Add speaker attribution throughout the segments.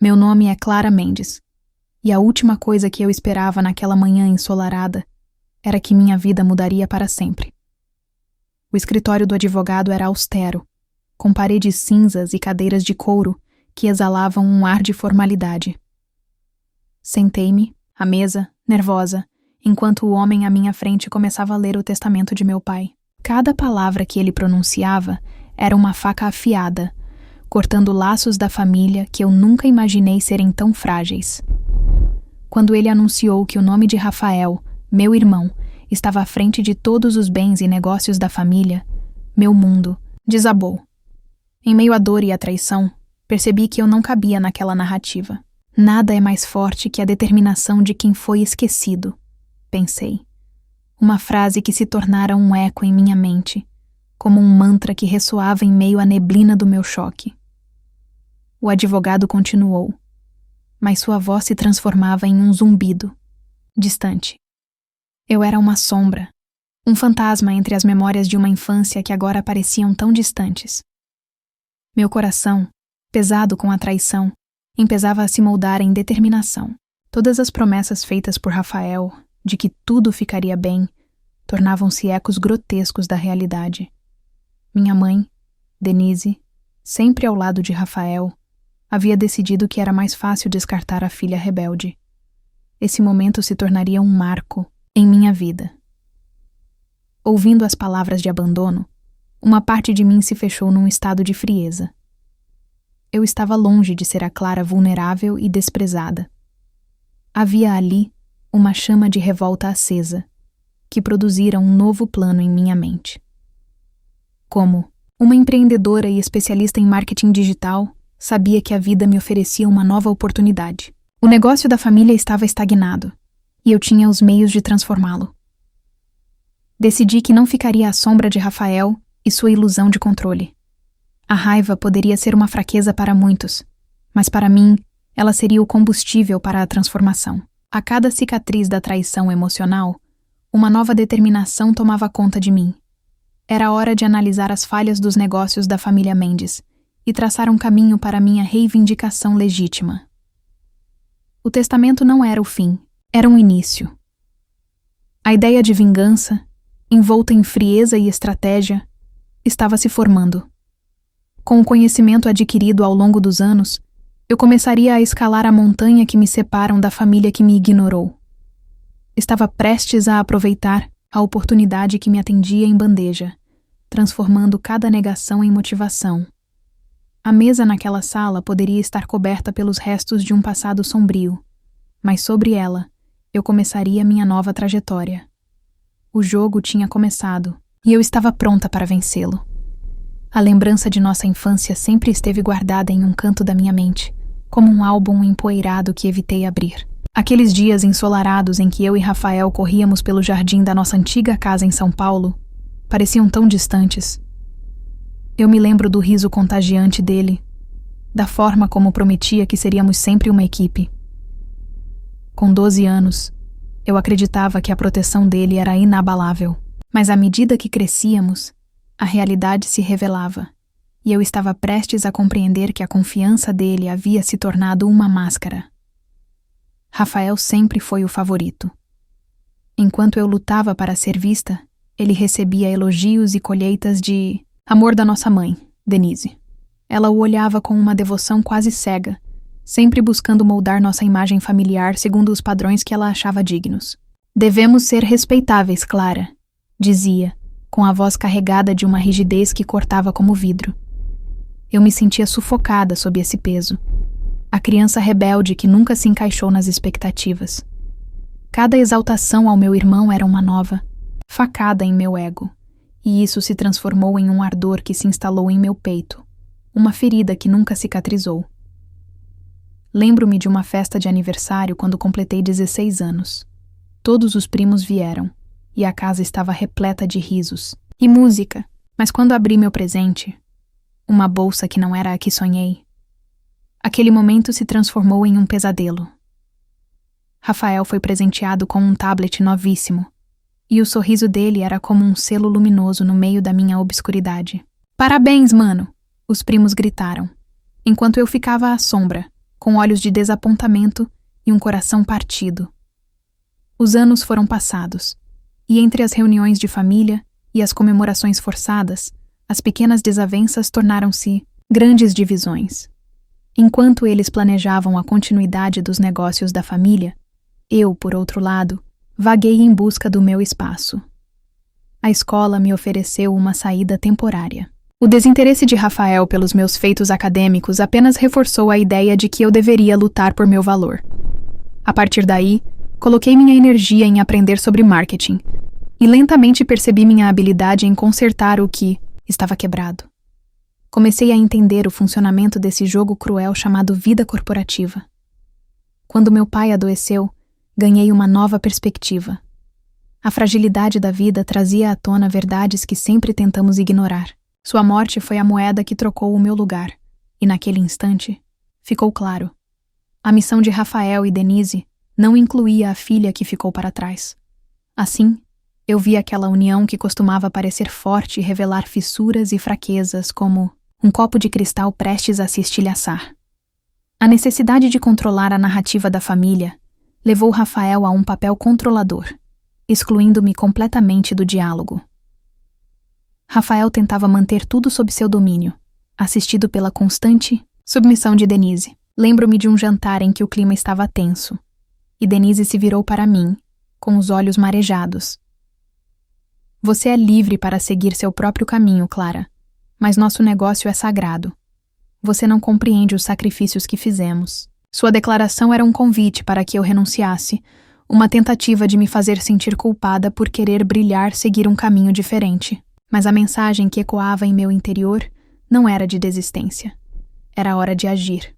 Speaker 1: Meu nome é Clara Mendes, e a última coisa que eu esperava naquela manhã ensolarada era que minha vida mudaria para sempre. O escritório do advogado era austero, com paredes cinzas e cadeiras de couro que exalavam um ar de formalidade. Sentei-me, à mesa, nervosa, enquanto o homem à minha frente começava a ler o testamento de meu pai. Cada palavra que ele pronunciava era uma faca afiada, cortando laços da família que eu nunca imaginei serem tão frágeis. Quando ele anunciou que o nome de Rafael, meu irmão, estava à frente de todos os bens e negócios da família, meu mundo desabou. Em meio à dor e à traição, percebi que eu não cabia naquela narrativa. Nada é mais forte que a determinação de quem foi esquecido, pensei. Uma frase que se tornara um eco em minha mente, como um mantra que ressoava em meio à neblina do meu choque. O advogado continuou, mas sua voz se transformava em um zumbido, distante. Eu era uma sombra, um fantasma entre as memórias de uma infância que agora pareciam tão distantes. Meu coração, pesado com a traição, empezava a se moldar em determinação. Todas as promessas feitas por Rafael, de que tudo ficaria bem, tornavam-se ecos grotescos da realidade. Minha mãe, Denise, sempre ao lado de Rafael, havia decidido que era mais fácil descartar a filha rebelde. Esse momento se tornaria um marco em minha vida. Ouvindo as palavras de abandono, uma parte de mim se fechou num estado de frieza. Eu estava longe de ser a Clara vulnerável e desprezada. Havia ali uma chama de revolta acesa, que produzira um novo plano em minha mente. Como uma empreendedora e especialista em marketing digital, sabia que a vida me oferecia uma nova oportunidade. O negócio da família estava estagnado, e eu tinha os meios de transformá-lo. Decidi que não ficaria à sombra de Rafael e sua ilusão de controle. A raiva poderia ser uma fraqueza para muitos, mas para mim, ela seria o combustível para a transformação. A cada cicatriz da traição emocional, uma nova determinação tomava conta de mim. Era hora de analisar as falhas dos negócios da família Mendes e traçar um caminho para minha reivindicação legítima. O testamento não era o fim, era um início. A ideia de vingança, envolta em frieza e estratégia, estava se formando. Com o conhecimento adquirido ao longo dos anos, eu começaria a escalar a montanha que me separam da família que me ignorou. Estava prestes a aproveitar a oportunidade que me atendia em bandeja, transformando cada negação em motivação. A mesa naquela sala poderia estar coberta pelos restos de um passado sombrio, mas sobre ela eu começaria minha nova trajetória. O jogo tinha começado e eu estava pronta para vencê-lo. A lembrança de nossa infância sempre esteve guardada em um canto da minha mente, como um álbum empoeirado que evitei abrir. Aqueles dias ensolarados em que eu e Rafael corríamos pelo jardim da nossa antiga casa em São Paulo pareciam tão distantes. Eu me lembro do riso contagiante dele, da forma como prometia que seríamos sempre uma equipe. Com 12 anos, eu acreditava que a proteção dele era inabalável, mas à medida que crescíamos, a realidade se revelava, e eu estava prestes a compreender que a confiança dele havia se tornado uma máscara. Rafael sempre foi o favorito. Enquanto eu lutava para ser vista, ele recebia elogios e colheitas de amor da nossa mãe, Denise. Ela o olhava com uma devoção quase cega, sempre buscando moldar nossa imagem familiar segundo os padrões que ela achava dignos. Devemos ser respeitáveis, Clara, dizia, com a voz carregada de uma rigidez que cortava como vidro. Eu me sentia sufocada sob esse peso. A criança rebelde que nunca se encaixou nas expectativas. Cada exaltação ao meu irmão era uma nova facada em meu ego, e isso se transformou em um ardor que se instalou em meu peito, uma ferida que nunca cicatrizou. Lembro-me de uma festa de aniversário quando completei 16 anos. Todos os primos vieram, e a casa estava repleta de risos e música, mas quando abri meu presente, uma bolsa que não era a que sonhei, aquele momento se transformou em um pesadelo. Rafael foi presenteado com um tablet novíssimo, e o sorriso dele era como um selo luminoso no meio da minha obscuridade. "Parabéns, mano!" os primos gritaram, enquanto eu ficava à sombra, com olhos de desapontamento e um coração partido. Os anos foram passados, e entre as reuniões de família e as comemorações forçadas, as pequenas desavenças tornaram-se grandes divisões. Enquanto eles planejavam a continuidade dos negócios da família, eu, por outro lado, vaguei em busca do meu espaço. A escola me ofereceu uma saída temporária. O desinteresse de Rafael pelos meus feitos acadêmicos apenas reforçou a ideia de que eu deveria lutar por meu valor. A partir daí, coloquei minha energia em aprender sobre marketing e lentamente percebi minha habilidade em consertar o que estava quebrado. Comecei a entender o funcionamento desse jogo cruel chamado vida corporativa. Quando meu pai adoeceu, ganhei uma nova perspectiva. A fragilidade da vida trazia à tona verdades que sempre tentamos ignorar. Sua morte foi a moeda que trocou o meu lugar, e naquele instante, ficou claro. A missão de Rafael e Denise não incluía a filha que ficou para trás. Assim, eu vi aquela união que costumava parecer forte e revelar fissuras e fraquezas como um copo de cristal prestes a se estilhaçar. A necessidade de controlar a narrativa da família levou Rafael a um papel controlador, excluindo-me completamente do diálogo. Rafael tentava manter tudo sob seu domínio, assistido pela constante submissão de Denise. Lembro-me de um jantar em que o clima estava tenso, e Denise se virou para mim, com os olhos marejados. Você é livre para seguir seu próprio caminho, Clara, mas nosso negócio é sagrado. Você não compreende os sacrifícios que fizemos. Sua declaração era um convite para que eu renunciasse, uma tentativa de me fazer sentir culpada por querer brilhar seguir um caminho diferente. Mas a mensagem que ecoava em meu interior não era de desistência. Era hora de agir.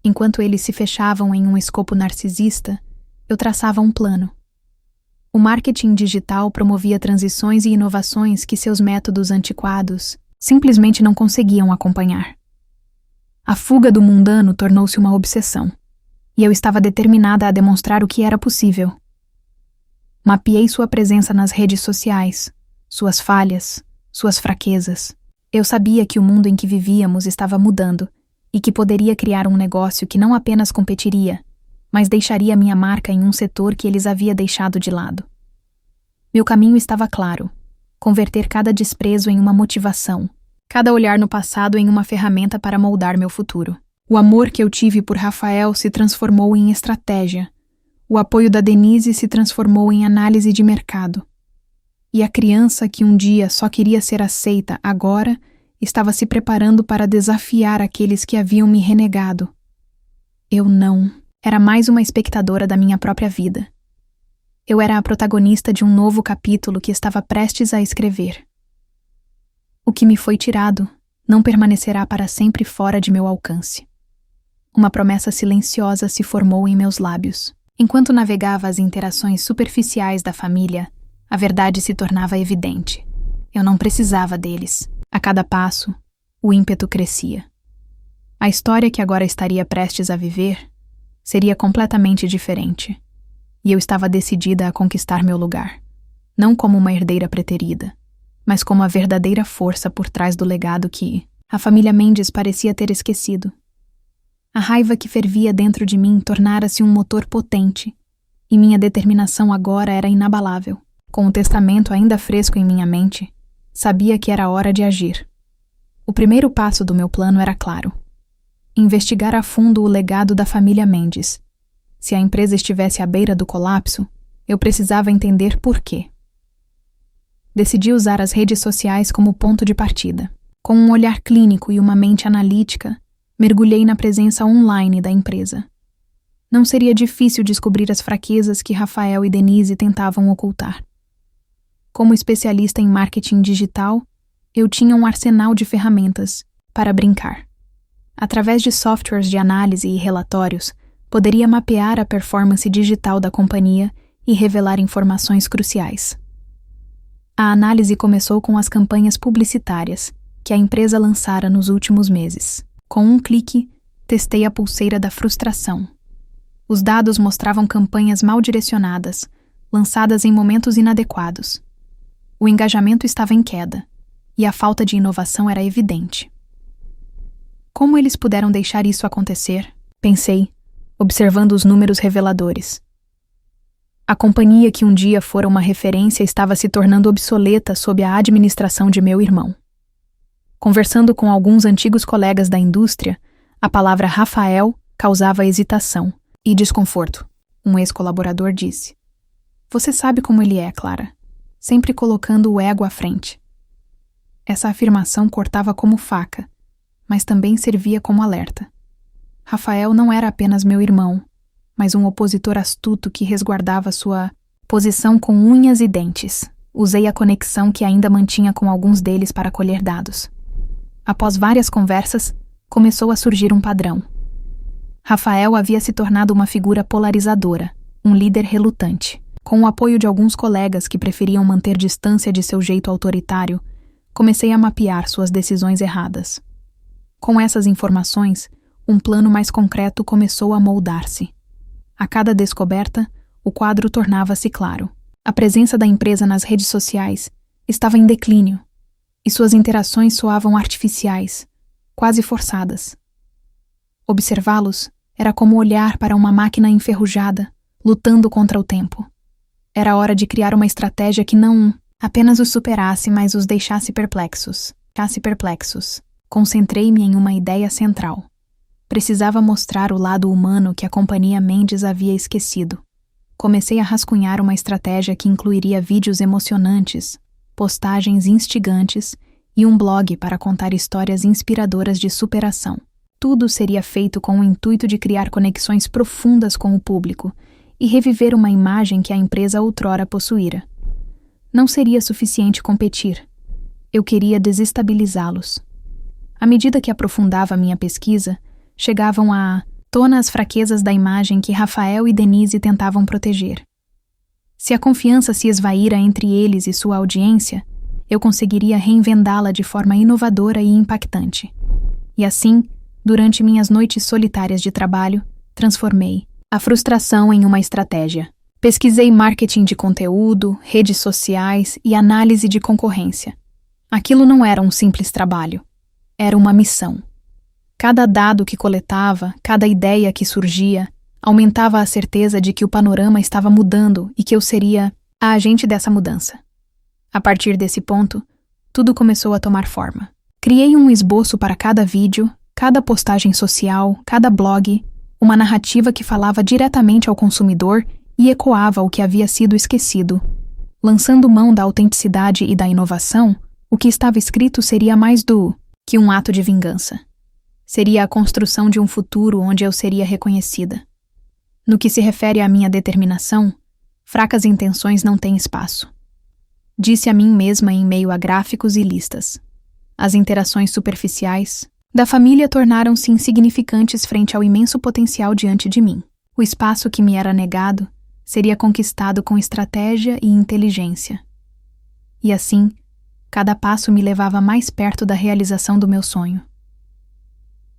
Speaker 1: Enquanto eles se fechavam em um escopo narcisista, eu traçava um plano. O marketing digital promovia transições e inovações que seus métodos antiquados simplesmente não conseguiam acompanhar. A fuga do mundano tornou-se uma obsessão, e eu estava determinada a demonstrar o que era possível. Mapeei sua presença nas redes sociais, suas falhas, suas fraquezas. Eu sabia que o mundo em que vivíamos estava mudando e que poderia criar um negócio que não apenas competiria, mas deixaria minha marca em um setor que eles haviam deixado de lado. Meu caminho estava claro: converter cada desprezo em uma motivação, cada olhar no passado em uma ferramenta para moldar meu futuro. O amor que eu tive por Rafael se transformou em estratégia. O apoio da Denise se transformou em análise de mercado. E a criança que um dia só queria ser aceita agora estava se preparando para desafiar aqueles que haviam me renegado. Eu não. Era mais uma espectadora da minha própria vida. Eu era a protagonista de um novo capítulo que estava prestes a escrever. O que me foi tirado não permanecerá para sempre fora de meu alcance. Uma promessa silenciosa se formou em meus lábios. Enquanto navegava as interações superficiais da família, a verdade se tornava evidente. Eu não precisava deles. A cada passo, o ímpeto crescia. A história que agora estaria prestes a viver seria completamente diferente. E eu estava decidida a conquistar meu lugar. Não como uma herdeira preterida, mas como a verdadeira força por trás do legado que a família Mendes parecia ter esquecido. A raiva que fervia dentro de mim tornara-se um motor potente, e minha determinação agora era inabalável. Com o testamento ainda fresco em minha mente, sabia que era hora de agir. O primeiro passo do meu plano era claro: investigar a fundo o legado da família Mendes. Se a empresa estivesse à beira do colapso, eu precisava entender por quê. Decidi usar as redes sociais como ponto de partida. Com um olhar clínico e uma mente analítica, mergulhei na presença online da empresa. Não seria difícil descobrir as fraquezas que Rafael e Denise tentavam ocultar. Como especialista em marketing digital, eu tinha um arsenal de ferramentas para brincar. Através de softwares de análise e relatórios, poderia mapear a performance digital da companhia e revelar informações cruciais. A análise começou com as campanhas publicitárias que a empresa lançara nos últimos meses. Com um clique, testei a pulseira da frustração. Os dados mostravam campanhas mal direcionadas, lançadas em momentos inadequados. O engajamento estava em queda, e a falta de inovação era evidente. Como eles puderam deixar isso acontecer? Pensei, observando os números reveladores. A companhia que um dia fora uma referência estava se tornando obsoleta sob a administração de meu irmão. Conversando com alguns antigos colegas da indústria, a palavra Rafael causava hesitação e desconforto. Um ex-colaborador disse: "Você sabe como ele é, Clara, sempre colocando o ego à frente." Essa afirmação cortava como faca, mas também servia como alerta. Rafael não era apenas meu irmão, mas um opositor astuto que resguardava sua posição com unhas e dentes. Usei a conexão que ainda mantinha com alguns deles para colher dados. Após várias conversas, começou a surgir um padrão. Rafael havia se tornado uma figura polarizadora, um líder relutante. Com o apoio de alguns colegas que preferiam manter distância de seu jeito autoritário, comecei a mapear suas decisões erradas. Com essas informações, um plano mais concreto começou a moldar-se. A cada descoberta, o quadro tornava-se claro. A presença da empresa nas redes sociais estava em declínio, e suas interações soavam artificiais, quase forçadas. Observá-los era como olhar para uma máquina enferrujada, lutando contra o tempo. Era hora de criar uma estratégia que não apenas os superasse, mas os deixasse perplexos. Concentrei-me em uma ideia central. Precisava mostrar o lado humano que a companhia Mendes havia esquecido. Comecei a rascunhar uma estratégia que incluiria vídeos emocionantes, postagens instigantes e um blog para contar histórias inspiradoras de superação. Tudo seria feito com o intuito de criar conexões profundas com o público e reviver uma imagem que a empresa outrora possuíra. Não seria suficiente competir. Eu queria desestabilizá-los. À medida que aprofundava minha pesquisa, chegavam à tona as fraquezas da imagem que Rafael e Denise tentavam proteger. Se a confiança se esvaíra entre eles e sua audiência, eu conseguiria reinventá-la de forma inovadora e impactante. E assim, durante minhas noites solitárias de trabalho, transformei a frustração em uma estratégia. Pesquisei marketing de conteúdo, redes sociais e análise de concorrência. Aquilo não era um simples trabalho. Era uma missão. Cada dado que coletava, cada ideia que surgia, aumentava a certeza de que o panorama estava mudando e que eu seria a agente dessa mudança. A partir desse ponto, tudo começou a tomar forma. Criei um esboço para cada vídeo, cada postagem social, cada blog, uma narrativa que falava diretamente ao consumidor e ecoava o que havia sido esquecido. Lançando mão da autenticidade e da inovação, o que estava escrito seria mais do que um ato de vingança. Seria a construção de um futuro onde eu seria reconhecida. No que se refere à minha determinação, fracas intenções não têm espaço. Disse a mim mesma em meio a gráficos e listas. As interações superficiais da família tornaram-se insignificantes frente ao imenso potencial diante de mim. O espaço que me era negado seria conquistado com estratégia e inteligência. E assim, cada passo me levava mais perto da realização do meu sonho.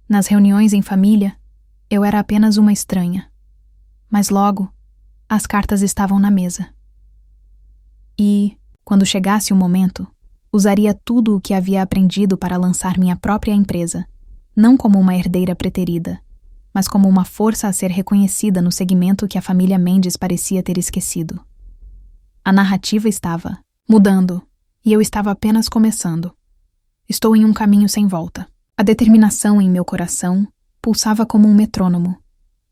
Speaker 1: Nas reuniões em família, eu era apenas uma estranha. Mas logo, as cartas estavam na mesa. E, quando chegasse o momento, usaria tudo o que havia aprendido para lançar minha própria empresa, não como uma herdeira preterida, mas como uma força a ser reconhecida no segmento que a família Mendes parecia ter esquecido. A narrativa estava mudando, e eu estava apenas começando. Estou em um caminho sem volta. A determinação em meu coração pulsava como um metrônomo,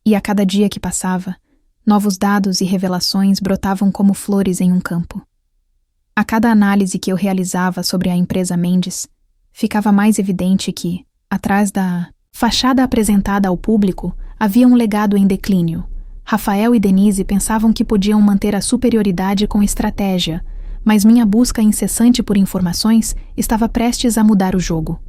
Speaker 1: e a cada dia que passava, novos dados e revelações brotavam como flores em um campo. A cada análise que eu realizava sobre a empresa Mendes, ficava mais evidente que, atrás da fachada apresentada ao público, havia um legado em declínio. Rafael e Denise pensavam que podiam manter a superioridade com estratégia, mas minha busca incessante por informações estava prestes a mudar o jogo.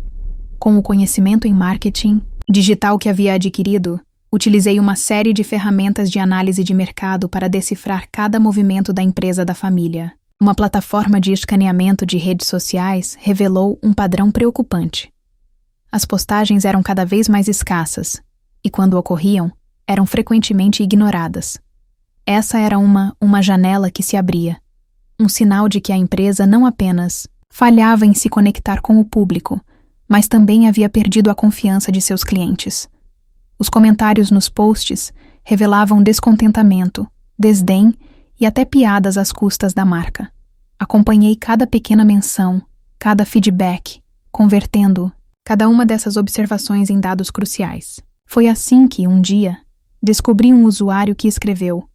Speaker 1: Com o conhecimento em marketing digital que havia adquirido, utilizei uma série de ferramentas de análise de mercado para decifrar cada movimento da empresa da família. Uma plataforma de escaneamento de redes sociais revelou um padrão preocupante. As postagens eram cada vez mais escassas, e quando ocorriam, eram frequentemente ignoradas. Essa era uma janela que se abria, um sinal de que a empresa não apenas falhava em se conectar com o público, mas também havia perdido a confiança de seus clientes. Os comentários nos posts revelavam descontentamento, desdém e até piadas às custas da marca. Acompanhei cada pequena menção, cada feedback, convertendo cada uma dessas observações em dados cruciais. Foi assim que, um dia, descobri um usuário que escreveu: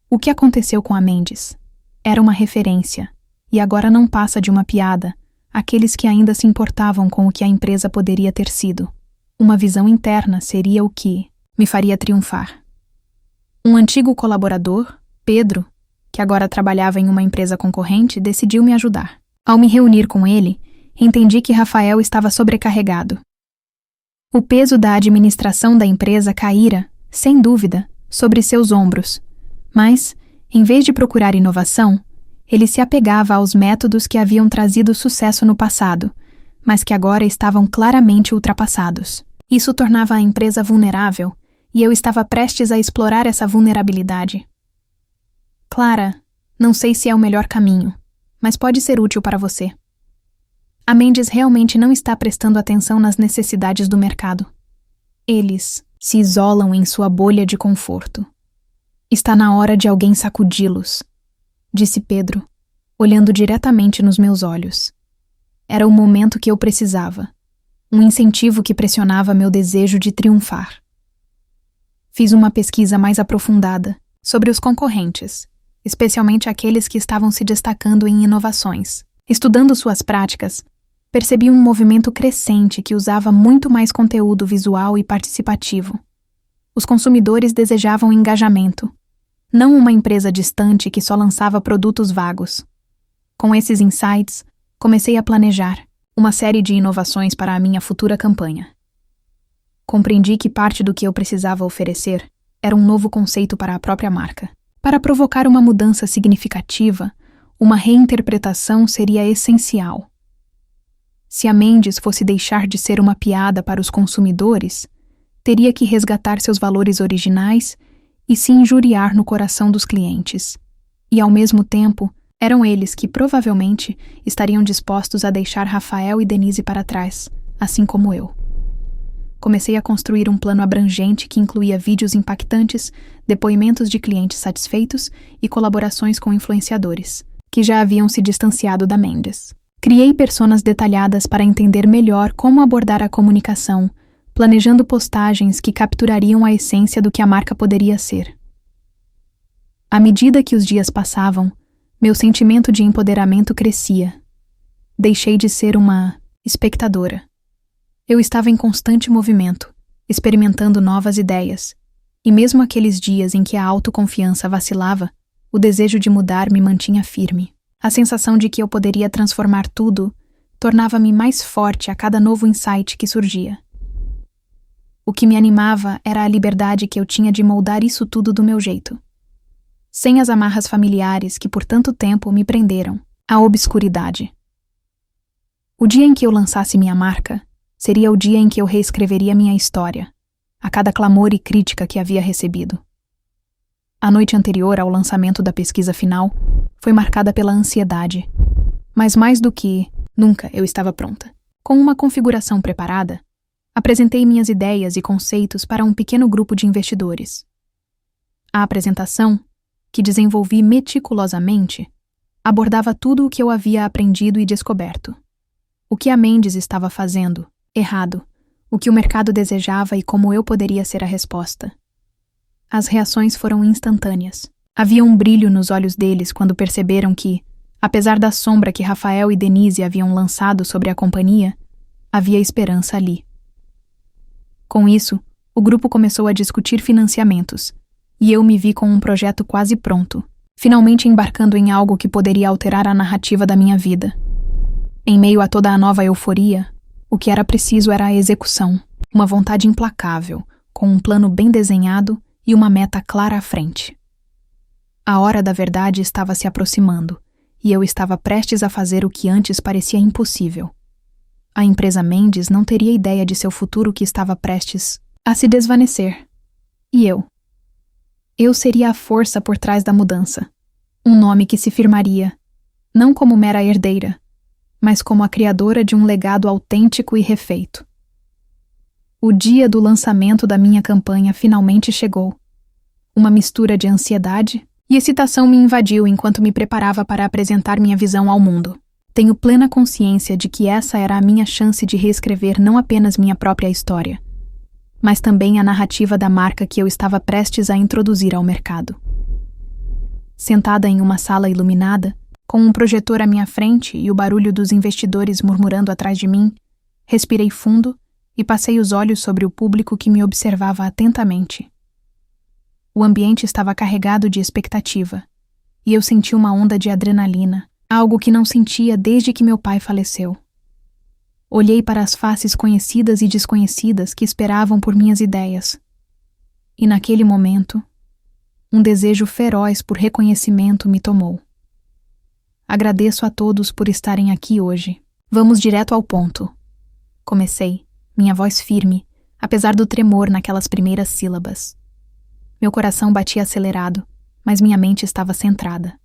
Speaker 1: "O que aconteceu com a Mendes? Era uma referência, e agora não passa de uma piada, aqueles que ainda se importavam com o que a empresa poderia ter sido. Uma visão interna seria o que me faria triunfar." Um antigo colaborador, Pedro, que agora trabalhava em uma empresa concorrente, decidiu me ajudar. Ao me reunir com ele, entendi que Rafael estava sobrecarregado. O peso da administração da empresa caíra, sem dúvida, sobre seus ombros, mas, em vez de procurar inovação, ele se apegava aos métodos que haviam trazido sucesso no passado, mas que agora estavam claramente ultrapassados. Isso tornava a empresa vulnerável, e eu estava prestes a explorar essa vulnerabilidade. "Clara, não sei se é o melhor caminho, mas pode ser útil para você. A Mendes realmente não está prestando atenção nas necessidades do mercado. Eles se isolam em sua bolha de conforto. Está na hora de alguém sacudi-los", disse Pedro, olhando diretamente nos meus olhos. Era o momento que eu precisava, um incentivo que pressionava meu desejo de triunfar. Fiz uma pesquisa mais aprofundada sobre os concorrentes, especialmente aqueles que estavam se destacando em inovações. Estudando suas práticas, percebi um movimento crescente que usava muito mais conteúdo visual e participativo. Os consumidores desejavam engajamento, não uma empresa distante que só lançava produtos vagos. Com esses insights, comecei a planejar uma série de inovações para a minha futura campanha. Compreendi que parte do que eu precisava oferecer era um novo conceito para a própria marca. Para provocar uma mudança significativa, uma reinterpretação seria essencial. Se a Mendes fosse deixar de ser uma piada para os consumidores, teria que resgatar seus valores originais e se injuriar no coração dos clientes. E, ao mesmo tempo, eram eles que provavelmente estariam dispostos a deixar Rafael e Denise para trás, assim como eu. Comecei a construir um plano abrangente que incluía vídeos impactantes, depoimentos de clientes satisfeitos e colaborações com influenciadores, que já haviam se distanciado da Mendes. Criei personas detalhadas para entender melhor como abordar a comunicação, planejando postagens que capturariam a essência do que a marca poderia ser. À medida que os dias passavam, meu sentimento de empoderamento crescia. Deixei de ser uma espectadora. Eu estava em constante movimento, experimentando novas ideias, e mesmo aqueles dias em que a autoconfiança vacilava, o desejo de mudar me mantinha firme. A sensação de que eu poderia transformar tudo tornava-me mais forte a cada novo insight que surgia. O que me animava era a liberdade que eu tinha de moldar isso tudo do meu jeito, sem as amarras familiares que por tanto tempo me prenderam à obscuridade. O dia em que eu lançasse minha marca seria o dia em que eu reescreveria minha história, a cada clamor e crítica que havia recebido. A noite anterior ao lançamento da pesquisa final foi marcada pela ansiedade, mas mais do que nunca eu estava pronta. Com uma configuração preparada, apresentei minhas ideias e conceitos para um pequeno grupo de investidores. A apresentação, que desenvolvi meticulosamente, abordava tudo o que eu havia aprendido e descoberto. O que a Mendes estava fazendo errado, o que o mercado desejava e como eu poderia ser a resposta. As reações foram instantâneas. Havia um brilho nos olhos deles quando perceberam que, apesar da sombra que Rafael e Denise haviam lançado sobre a companhia, havia esperança ali. Com isso, o grupo começou a discutir financiamentos, e eu me vi com um projeto quase pronto, finalmente embarcando em algo que poderia alterar a narrativa da minha vida. Em meio a toda a nova euforia, o que era preciso era a execução, uma vontade implacável, com um plano bem desenhado e uma meta clara à frente. A hora da verdade estava se aproximando, e eu estava prestes a fazer o que antes parecia impossível. A empresa Mendes não teria ideia de seu futuro que estava prestes a se desvanecer. E eu? Eu seria a força por trás da mudança, um nome que se firmaria, não como mera herdeira, mas como a criadora de um legado autêntico e refeito. O dia do lançamento da minha campanha finalmente chegou. Uma mistura de ansiedade e excitação me invadiu enquanto me preparava para apresentar minha visão ao mundo. Tenho plena consciência de que essa era a minha chance de reescrever não apenas minha própria história, mas também a narrativa da marca que eu estava prestes a introduzir ao mercado. Sentada em uma sala iluminada, com um projetor à minha frente e o barulho dos investidores murmurando atrás de mim, respirei fundo e passei os olhos sobre o público que me observava atentamente. O ambiente estava carregado de expectativa, e eu senti uma onda de adrenalina, algo que não sentia desde que meu pai faleceu. Olhei para as faces conhecidas e desconhecidas que esperavam por minhas ideias. E naquele momento, um desejo feroz por reconhecimento me tomou. Agradeço a todos por estarem aqui hoje. Vamos direto ao ponto. Comecei, minha voz firme, apesar do tremor naquelas primeiras sílabas. Meu coração batia acelerado, mas minha mente estava centrada.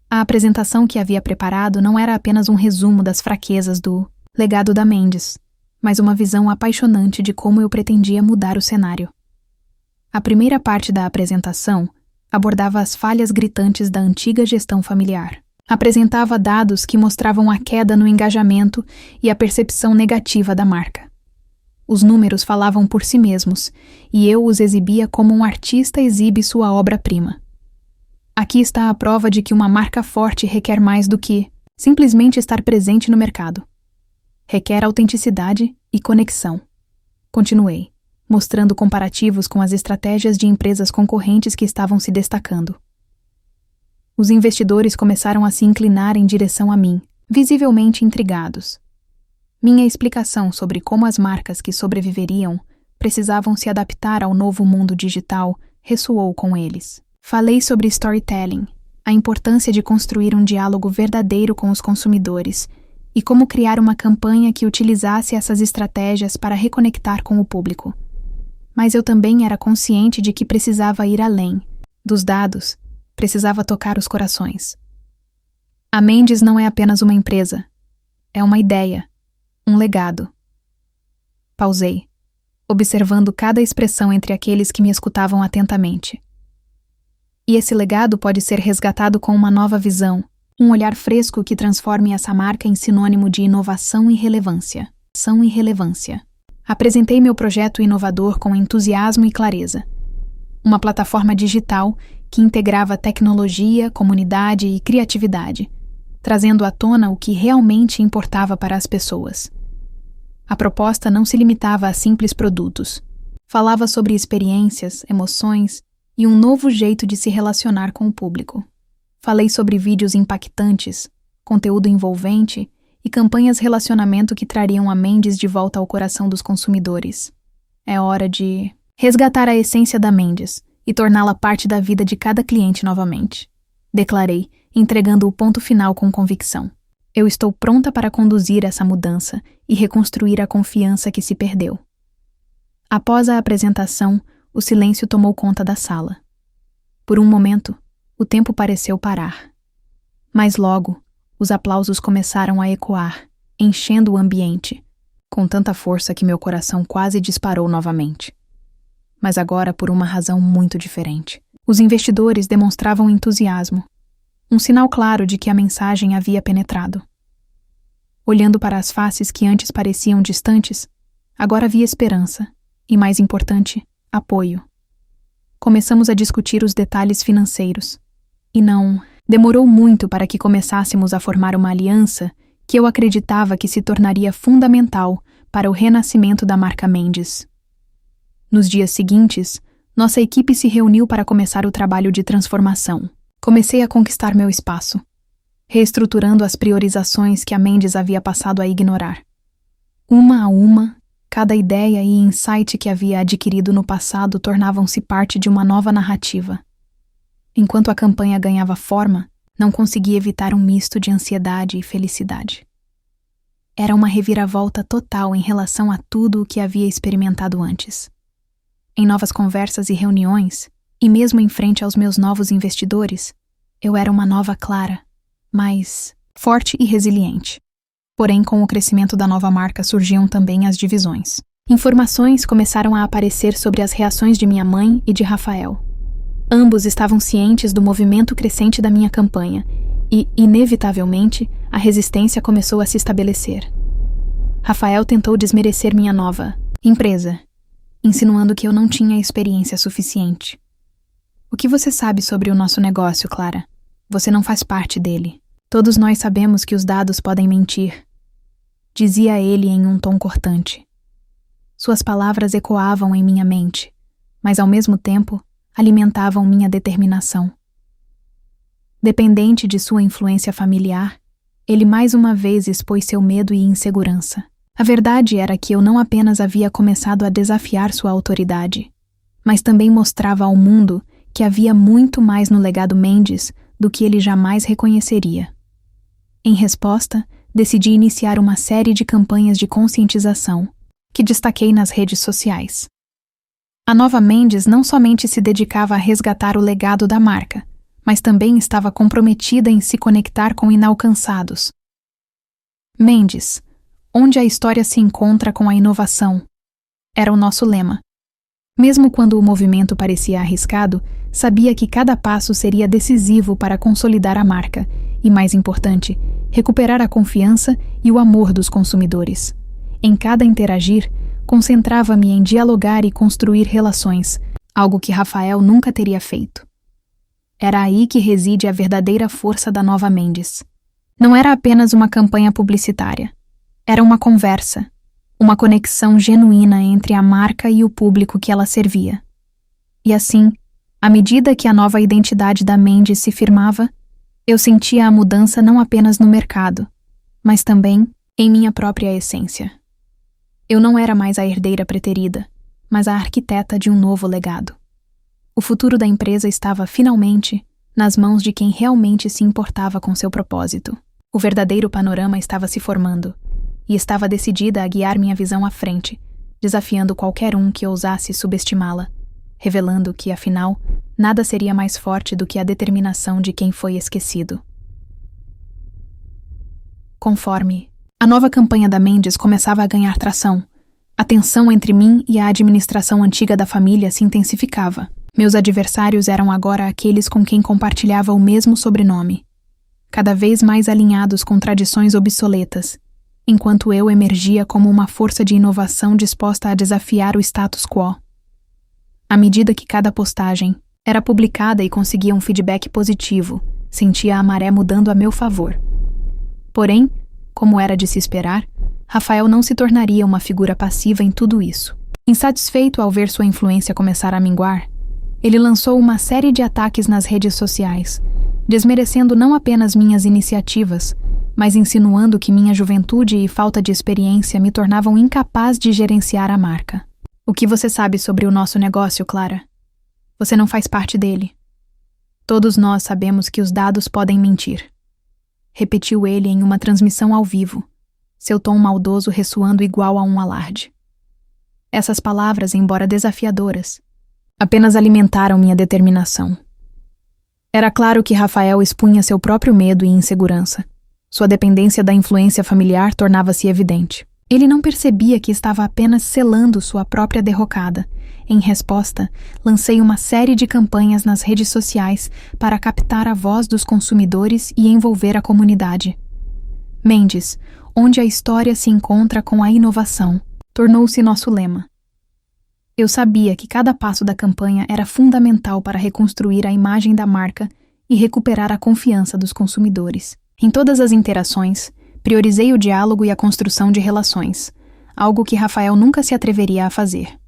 Speaker 1: A apresentação que havia preparado não era apenas um resumo das fraquezas do legado da Mendes, mas uma visão apaixonante de como eu pretendia mudar o cenário. A primeira parte da apresentação abordava as falhas gritantes da antiga gestão familiar. Apresentava dados que mostravam a queda no engajamento e a percepção negativa da marca. Os números falavam por si mesmos, e eu os exibia como um artista exibe sua obra-prima. Aqui está a prova de que uma marca forte requer mais do que simplesmente estar presente no mercado. Requer autenticidade e conexão. Continuei, mostrando comparativos com as estratégias de empresas concorrentes que estavam se destacando. Os investidores começaram a se inclinar em direção a mim, visivelmente intrigados. Minha explicação sobre como as marcas que sobreviveriam precisavam se adaptar ao novo mundo digital ressoou com eles. Falei sobre storytelling, a importância de construir um diálogo verdadeiro com os consumidores e como criar uma campanha que utilizasse essas estratégias para reconectar com o público. Mas eu também era consciente de que precisava ir além. Dos dados, precisava tocar os corações. A Mendes não é apenas uma empresa. É uma ideia, um legado. Pausei, observando cada expressão entre aqueles que me escutavam atentamente. E esse legado pode ser resgatado com uma nova visão, um olhar fresco que transforme essa marca em sinônimo de inovação e relevância. Apresentei meu projeto inovador com entusiasmo e clareza. Uma plataforma digital que integrava tecnologia, comunidade e criatividade, trazendo à tona o que realmente importava para as pessoas. A proposta não se limitava a simples produtos. Falava sobre experiências, emoções e um novo jeito de se relacionar com o público. Falei sobre vídeos impactantes, conteúdo envolvente e campanhas de relacionamento que trariam a Mendes de volta ao coração dos consumidores. É hora de resgatar a essência da Mendes e torná-la parte da vida de cada cliente novamente. Declarei, entregando o ponto final com convicção. Eu estou pronta para conduzir essa mudança e reconstruir a confiança que se perdeu. Após a apresentação, o silêncio tomou conta da sala. Por um momento, o tempo pareceu parar. Mas logo, os aplausos começaram a ecoar, enchendo o ambiente, com tanta força que meu coração quase disparou novamente. Mas agora por uma razão muito diferente. Os investidores demonstravam entusiasmo, um sinal claro de que a mensagem havia penetrado. Olhando para as faces que antes pareciam distantes, agora havia esperança e, mais importante, apoio. Começamos a discutir os detalhes financeiros. E não demorou muito para que começássemos a formar uma aliança que eu acreditava que se tornaria fundamental para o renascimento da marca Mendes. Nos dias seguintes, nossa equipe se reuniu para começar o trabalho de transformação. Comecei a conquistar meu espaço, reestruturando as priorizações que a Mendes havia passado a ignorar. Uma a uma, cada ideia e insight que havia adquirido no passado tornavam-se parte de uma nova narrativa. Enquanto a campanha ganhava forma, não consegui evitar um misto de ansiedade e felicidade. Era uma reviravolta total em relação a tudo o que havia experimentado antes. Em novas conversas e reuniões, e mesmo em frente aos meus novos investidores, eu era uma nova Clara, mais forte e resiliente. Porém, com o crescimento da nova marca surgiam também as divisões. Informações começaram a aparecer sobre as reações de minha mãe e de Rafael. Ambos estavam cientes do movimento crescente da minha campanha e, inevitavelmente, a resistência começou a se estabelecer. Rafael tentou desmerecer minha nova empresa, insinuando que eu não tinha experiência suficiente. O que você sabe sobre o nosso negócio, Clara? Você não faz parte dele. Todos nós sabemos que os dados podem mentir, dizia ele em um tom cortante. Suas palavras ecoavam em minha mente, mas ao mesmo tempo alimentavam minha determinação. Dependente de sua influência familiar, ele mais uma vez expôs seu medo e insegurança. A verdade era que eu não apenas havia começado a desafiar sua autoridade, mas também mostrava ao mundo que havia muito mais no legado Mendes do que ele jamais reconheceria. Em resposta, decidi iniciar uma série de campanhas de conscientização, que destaquei nas redes sociais. A nova Mendes não somente se dedicava a resgatar o legado da marca, mas também estava comprometida em se conectar com inalcançados. Mendes, onde a história se encontra com a inovação, era o nosso lema. Mesmo quando o movimento parecia arriscado, sabia que cada passo seria decisivo para consolidar a marca e, mais importante, recuperar a confiança e o amor dos consumidores. Em cada interagir, concentrava-me em dialogar e construir relações, algo que Rafael nunca teria feito. Era aí que reside a verdadeira força da nova Mendes. Não era apenas uma campanha publicitária. Era uma conversa, uma conexão genuína entre a marca e o público que ela servia. E assim, à medida que a nova identidade da Mendes se firmava, eu sentia a mudança não apenas no mercado, mas também em minha própria essência. Eu não era mais a herdeira preterida, mas a arquiteta de um novo legado. O futuro da empresa estava, finalmente, nas mãos de quem realmente se importava com seu propósito. O verdadeiro panorama estava se formando, e estava decidida a guiar minha visão à frente, desafiando qualquer um que ousasse subestimá-la, revelando que, afinal, nada seria mais forte do que a determinação de quem foi esquecido. Conforme a nova campanha da Mendes começava a ganhar tração, a tensão entre mim e a administração antiga da família se intensificava. Meus adversários eram agora aqueles com quem compartilhava o mesmo sobrenome, cada vez mais alinhados com tradições obsoletas, enquanto eu emergia como uma força de inovação disposta a desafiar o status quo. À medida que cada postagem era publicada e conseguia um feedback positivo, sentia a maré mudando a meu favor. Porém, como era de se esperar, Rafael não se tornaria uma figura passiva em tudo isso. Insatisfeito ao ver sua influência começar a minguar, ele lançou uma série de ataques nas redes sociais, desmerecendo não apenas minhas iniciativas, mas insinuando que minha juventude e falta de experiência me tornavam incapaz de gerenciar a marca. O que você sabe sobre o nosso negócio, Clara? Você não faz parte dele. Todos nós sabemos que os dados podem mentir. Repetiu ele em uma transmissão ao vivo, seu tom maldoso ressoando igual a um alarde. Essas palavras, embora desafiadoras, apenas alimentaram minha determinação. Era claro que Rafael expunha seu próprio medo e insegurança. Sua dependência da influência familiar tornava-se evidente. Ele não percebia que estava apenas selando sua própria derrocada. Em resposta, lancei uma série de campanhas nas redes sociais para captar a voz dos consumidores e envolver a comunidade. Mendes, onde a história se encontra com a inovação, tornou-se nosso lema. Eu sabia que cada passo da campanha era fundamental para reconstruir a imagem da marca e recuperar a confiança dos consumidores. Em todas as interações, priorizei o diálogo e a construção de relações, algo que Rafael nunca se atreveria a fazer.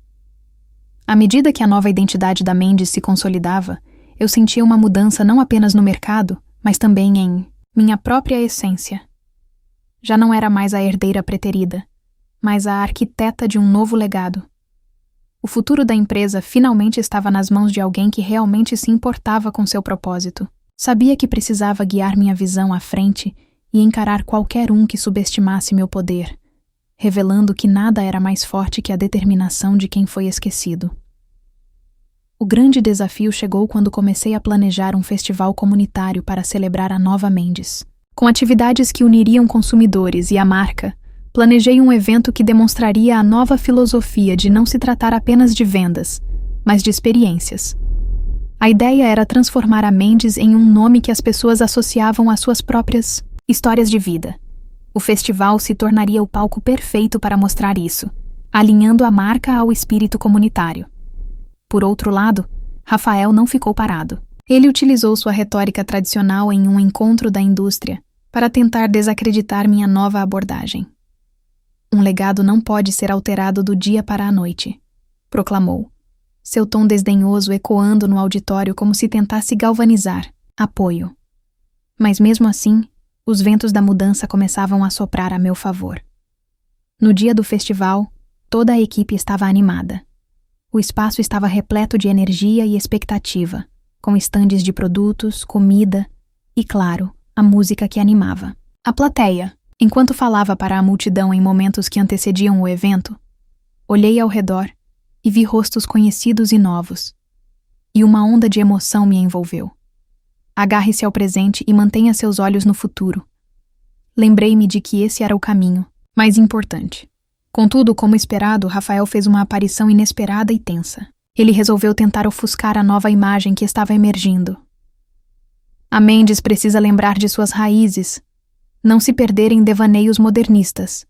Speaker 1: À medida que a nova identidade da Mendes se consolidava, eu sentia uma mudança não apenas no mercado, mas também em minha própria essência. Já não era mais a herdeira preterida, mas a arquiteta de um novo legado. O futuro da empresa finalmente estava nas mãos de alguém que realmente se importava com seu propósito. Sabia que precisava guiar minha visão à frente e encarar qualquer um que subestimasse meu poder, revelando que nada era mais forte que a determinação de quem foi esquecido. O grande desafio chegou quando comecei a planejar um festival comunitário para celebrar a nova Mendes. Com atividades que uniriam consumidores e a marca, planejei um evento que demonstraria a nova filosofia de não se tratar apenas de vendas, mas de experiências. A ideia era transformar a Mendes em um nome que as pessoas associavam às suas próprias histórias de vida. O festival se tornaria o palco perfeito para mostrar isso, alinhando a marca ao espírito comunitário. Por outro lado, Rafael não ficou parado. Ele utilizou sua retórica tradicional em um encontro da indústria para tentar desacreditar minha nova abordagem. Um legado não pode ser alterado do dia para a noite, proclamou, seu tom desdenhoso ecoando no auditório como se tentasse galvanizar apoio. Mas mesmo assim, os ventos da mudança começavam a soprar a meu favor. No dia do festival, toda a equipe estava animada. O espaço estava repleto de energia e expectativa, com estandes de produtos, comida e, claro, a música que animava. A plateia, enquanto falava para a multidão em momentos que antecediam o evento, olhei ao redor e vi rostos conhecidos e novos. E uma onda de emoção me envolveu. Agarre-se ao presente e mantenha seus olhos no futuro. Lembrei-me de que esse era o caminho mais importante. Contudo, como esperado, Rafael fez uma aparição inesperada e tensa. Ele resolveu tentar ofuscar a nova imagem que estava emergindo. A Mendes precisa lembrar de suas raízes, não se perder em devaneios modernistas.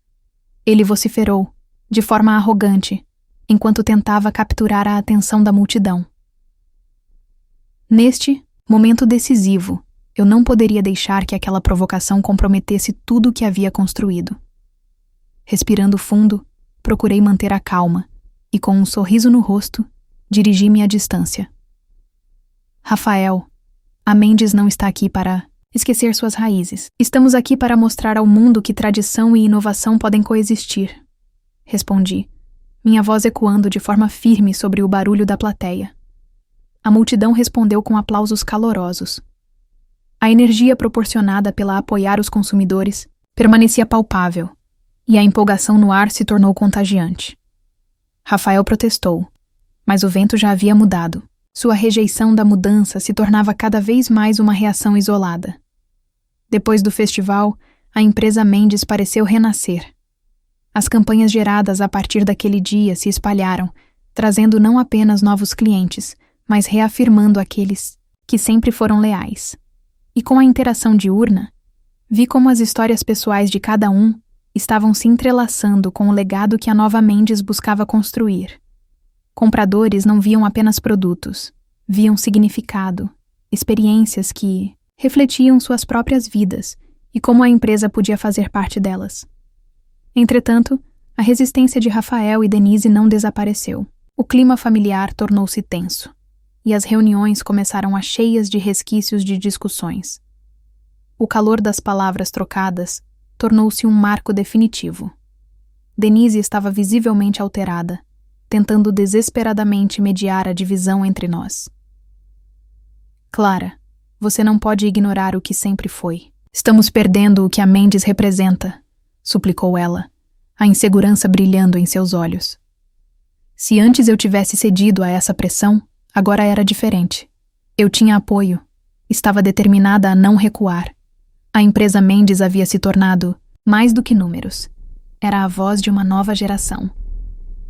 Speaker 1: Ele vociferou, de forma arrogante, enquanto tentava capturar a atenção da multidão. Neste momento decisivo, eu não poderia deixar que aquela provocação comprometesse tudo o que havia construído. Respirando fundo, procurei manter a calma e, com um sorriso no rosto, dirigi-me à distância. Rafael, a Mendes não está aqui para esquecer suas raízes. Estamos aqui para mostrar ao mundo que tradição e inovação podem coexistir. Respondi, minha voz ecoando de forma firme sobre o barulho da plateia. A multidão respondeu com aplausos calorosos. A energia proporcionada pela apoiar os consumidores permanecia palpável, e a empolgação no ar se tornou contagiante. Rafael protestou, mas o vento já havia mudado. Sua rejeição da mudança se tornava cada vez mais uma reação isolada. Depois do festival, a empresa Mendes pareceu renascer. As campanhas geradas a partir daquele dia se espalharam, trazendo não apenas novos clientes, mas reafirmando aqueles que sempre foram leais. E com a interação diurna, vi como as histórias pessoais de cada um estavam se entrelaçando com o legado que a nova Mendes buscava construir. Compradores não viam apenas produtos, viam significado, experiências que refletiam suas próprias vidas e como a empresa podia fazer parte delas. Entretanto, a resistência de Rafael e Denise não desapareceu. O clima familiar tornou-se tenso, e as reuniões começaram a cheias de resquícios de discussões. O calor das palavras trocadas tornou-se um marco definitivo. Denise estava visivelmente alterada, tentando desesperadamente mediar a divisão entre nós. Clara, você não pode ignorar o que sempre foi. Estamos perdendo o que a Mendes representa, suplicou ela, a insegurança brilhando em seus olhos. Se antes eu tivesse cedido a essa pressão, agora era diferente. Eu tinha apoio, estava determinada a não recuar. A empresa Mendes havia se tornado mais do que números. Era a voz de uma nova geração.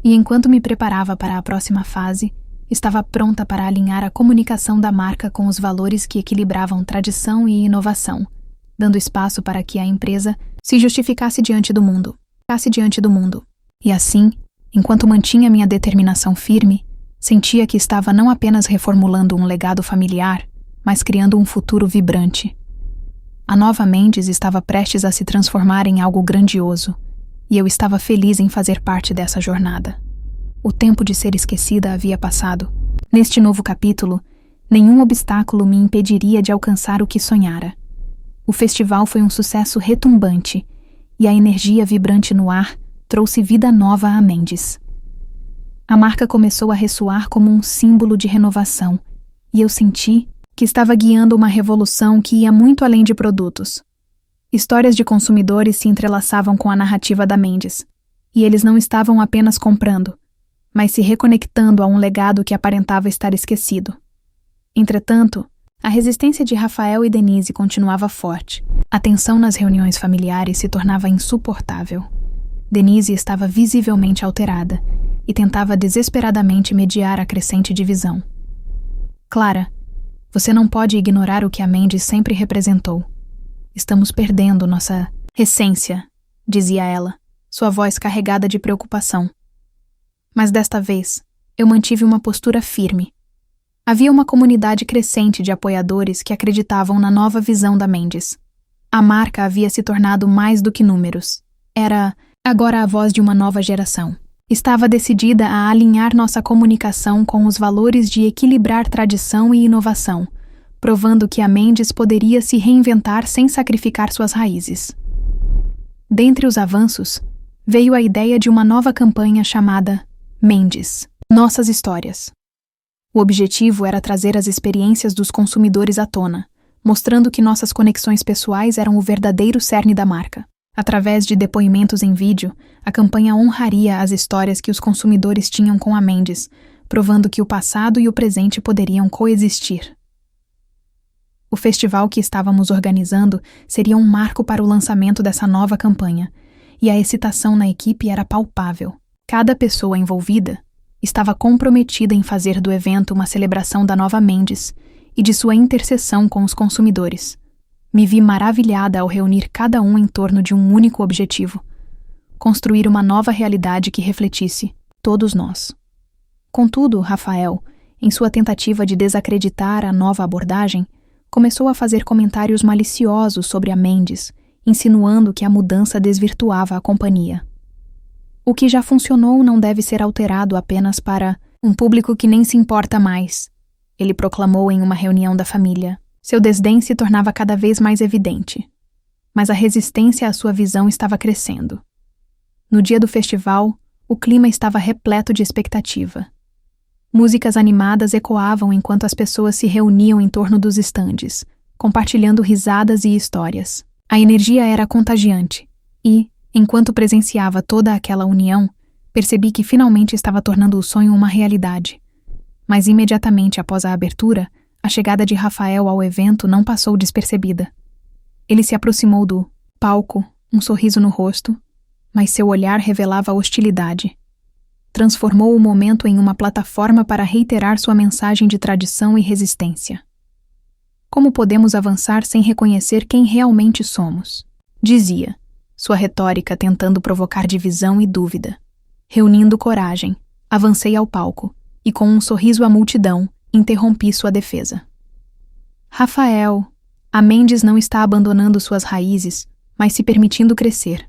Speaker 1: E enquanto me preparava para a próxima fase, estava pronta para alinhar a comunicação da marca com os valores que equilibravam tradição e inovação, dando espaço para que a empresa se justificasse diante do mundo. E assim, enquanto mantinha minha determinação firme, sentia que estava não apenas reformulando um legado familiar, mas criando um futuro vibrante. A nova Mendes estava prestes a se transformar em algo grandioso, e eu estava feliz em fazer parte dessa jornada. O tempo de ser esquecida havia passado. Neste novo capítulo, nenhum obstáculo me impediria de alcançar o que sonhara. O festival foi um sucesso retumbante, e a energia vibrante no ar trouxe vida nova a Mendes. A marca começou a ressoar como um símbolo de renovação, e eu senti que estava guiando uma revolução que ia muito além de produtos. Histórias de consumidores se entrelaçavam com a narrativa da Mendes, e eles não estavam apenas comprando, mas se reconectando a um legado que aparentava estar esquecido. Entretanto, A resistência de Rafael e Denise continuava forte. A tensão nas reuniões familiares se tornava insuportável. Denise estava visivelmente alterada e tentava desesperadamente mediar a crescente divisão. Clara, você não pode ignorar o que a Mendes sempre representou. Estamos perdendo nossa essência, dizia ela, sua voz carregada de preocupação. Mas desta vez, eu mantive uma postura firme. Havia uma comunidade crescente de apoiadores que acreditavam na nova visão da Mendes. A marca havia se tornado mais do que números. Era agora a voz de uma nova geração. Estava decidida a alinhar nossa comunicação com os valores de equilibrar tradição e inovação, provando que a Mendes poderia se reinventar sem sacrificar suas raízes. Dentre os avanços, veio a ideia de uma nova campanha chamada Mendes, Nossas Histórias. O objetivo era trazer as experiências dos consumidores à tona, mostrando que nossas conexões pessoais eram o verdadeiro cerne da marca. Através de depoimentos em vídeo, a campanha honraria as histórias que os consumidores tinham com a Mendes, provando que o passado e o presente poderiam coexistir. O festival que estávamos organizando seria um marco para o lançamento dessa nova campanha, e a excitação na equipe era palpável. Cada pessoa envolvida estava comprometida em fazer do evento uma celebração da nova Mendes e de sua interseção com os consumidores. Me vi maravilhada ao reunir cada um em torno de um único objetivo: construir uma nova realidade que refletisse todos nós. Contudo, Rafael, em sua tentativa de desacreditar a nova abordagem, começou a fazer comentários maliciosos sobre a Mendes, insinuando que a mudança desvirtuava a companhia. O que já funcionou não deve ser alterado apenas para um público que nem se importa mais, ele proclamou em uma reunião da família. Seu desdém se tornava cada vez mais evidente, mas a resistência à sua visão estava crescendo. No dia do festival, o clima estava repleto de expectativa. Músicas animadas ecoavam enquanto as pessoas se reuniam em torno dos estandes, compartilhando risadas e histórias. A energia era contagiante e, enquanto presenciava toda aquela união, percebi que finalmente estava tornando o sonho uma realidade. Mas imediatamente após a abertura, a chegada de Rafael ao evento não passou despercebida. Ele se aproximou do palco, um sorriso no rosto, mas seu olhar revelava hostilidade. Transformou o momento em uma plataforma para reiterar sua mensagem de tradição e resistência. Como podemos avançar sem reconhecer quem realmente somos? Dizia, sua retórica tentando provocar divisão e dúvida. Reunindo coragem, avancei ao palco e, com um sorriso à multidão, interrompi sua defesa. Rafael, a Mendes não está abandonando suas raízes, mas se permitindo crescer.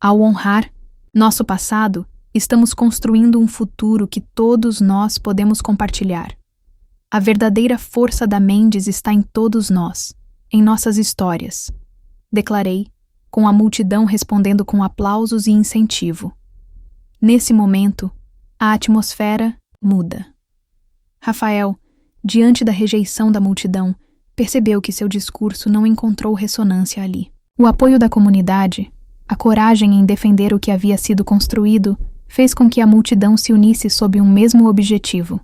Speaker 1: Ao honrar nosso passado, estamos construindo um futuro que todos nós podemos compartilhar. A verdadeira força da Mendes está em todos nós, em nossas histórias, declarei, com a multidão respondendo com aplausos e incentivo. Nesse momento, a atmosfera muda. Rafael, diante da rejeição da multidão, percebeu que seu discurso não encontrou ressonância ali. O apoio da comunidade, a coragem em defender o que havia sido construído, fez com que a multidão se unisse sob um mesmo objetivo.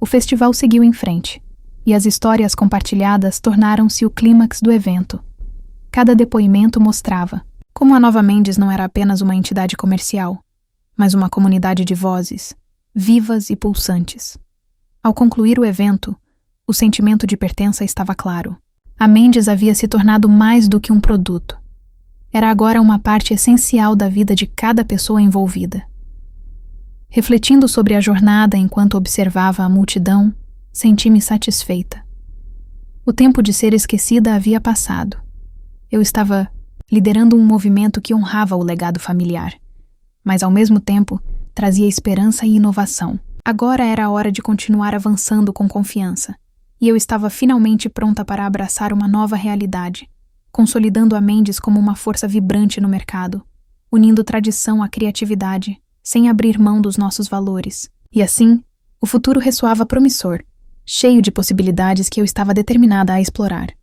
Speaker 1: O festival seguiu em frente, e as histórias compartilhadas tornaram-se o clímax do evento. Cada depoimento mostrava como a nova Mendes não era apenas uma entidade comercial, mas uma comunidade de vozes, vivas e pulsantes. Ao concluir o evento, o sentimento de pertença estava claro. A Mendes havia se tornado mais do que um produto. Era agora uma parte essencial da vida de cada pessoa envolvida. Refletindo sobre a jornada enquanto observava a multidão, senti-me satisfeita. O tempo de ser esquecida havia passado. Eu estava liderando um movimento que honrava o legado familiar, mas ao mesmo tempo trazia esperança e inovação. Agora era a hora de continuar avançando com confiança, e eu estava finalmente pronta para abraçar uma nova realidade, consolidando a Mendes como uma força vibrante no mercado, unindo tradição à criatividade, sem abrir mão dos nossos valores. E assim, o futuro ressoava promissor, cheio de possibilidades que eu estava determinada a explorar.